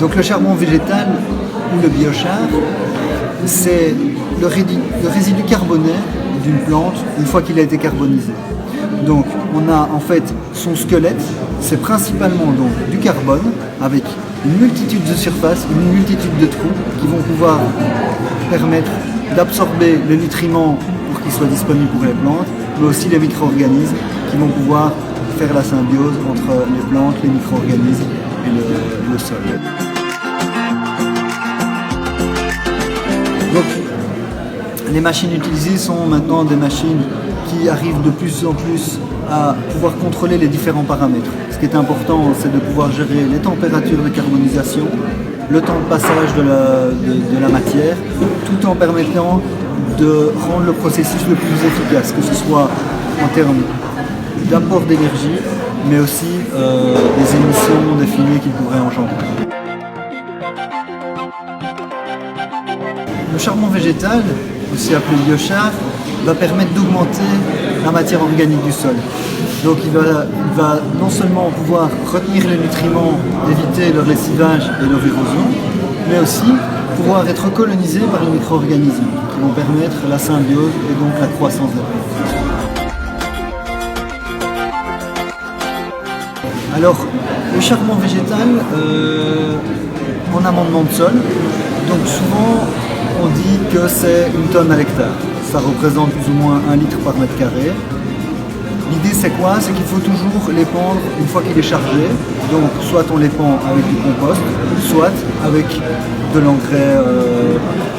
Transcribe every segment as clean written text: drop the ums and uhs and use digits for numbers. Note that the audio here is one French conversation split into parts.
Donc le charbon végétal ou le biochar, c'est le résidu carboné d'une plante une fois qu'il a été carbonisé. Donc on a en fait son squelette, c'est principalement donc du carbone avec une multitude de surfaces, une multitude de trous qui vont pouvoir permettre d'absorber le nutriment pour qu'il soit disponible pour les plantes, mais aussi les micro-organismes qui vont pouvoir faire la symbiose entre les plantes, les micro-organismes et le sol. Donc, les machines utilisées sont maintenant des machines qui arrivent de plus en plus à pouvoir contrôler les différents paramètres. Ce qui est important, c'est de pouvoir gérer les températures de carbonisation, le temps de passage de la matière, tout en permettant de rendre le processus le plus efficace, que ce soit en termes d'apport d'énergie, mais aussi des émissions de fumée qu'il pourrait engendrer. Le charbon végétal, aussi appelé biochar, va permettre d'augmenter la matière organique du sol. Donc il va non seulement pouvoir retenir les nutriments, éviter leur lessivage et leur érosion, mais aussi pouvoir être colonisé par les micro-organismes qui vont permettre la symbiose et donc la croissance de la plante. Alors, le charbon végétal en amendement de sol, donc souvent on dit que c'est une tonne à l'hectare. Ça représente plus ou moins 1 litre par mètre carré. L'idée c'est quoi? C'est qu'il faut toujours l'épandre une fois qu'il est chargé. Donc soit on l'épand avec du compost, soit avec de l'engrais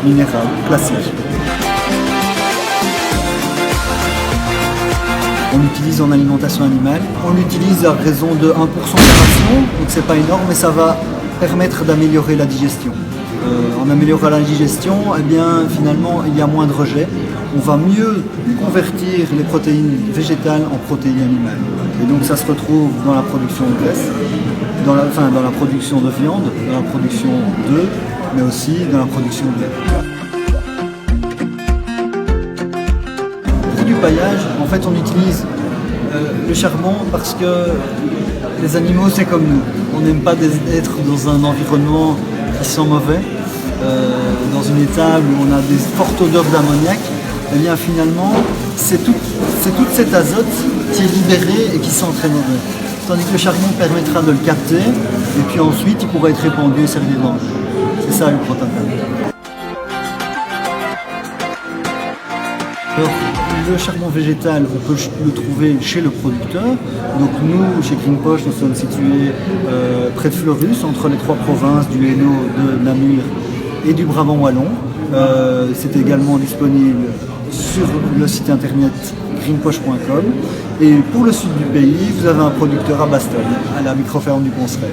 minéral classique. On l'utilise en alimentation animale. On l'utilise à raison de 1% de ration, donc c'est pas énorme, mais ça va permettre d'améliorer la digestion. En améliorant la digestion, eh bien, finalement, il y a moins de rejet. On va mieux convertir les protéines végétales en protéines animales. Et donc ça se retrouve dans la production de graisse, dans la production de viande, dans la production d'œufs, mais aussi dans la production de lait. Pour du paillage, en fait, on utilise le charbon parce que les animaux, c'est comme nous. On n'aime pas être dans un environnement qui sent mauvais, dans une étable où on a des fortes odeurs d'ammoniac. Et bien finalement, c'est toute cette azote qui est libérée et qui sent très mauvais. Tandis que le charbon permettra de le capter et puis ensuite il pourra être répandu et servir dans le jus. C'est ça le protapane. Alors, le charbon végétal, on peut le trouver chez le producteur. Donc nous, chez Greenposh, nous sommes situés près de Fleurus, entre les 3 provinces du Hainaut, de Namur et du Brabant wallon. C'est également disponible sur le site internet greenposh.com. Et pour le sud du pays, vous avez un producteur à Bastogne, à la microferme du Conceret.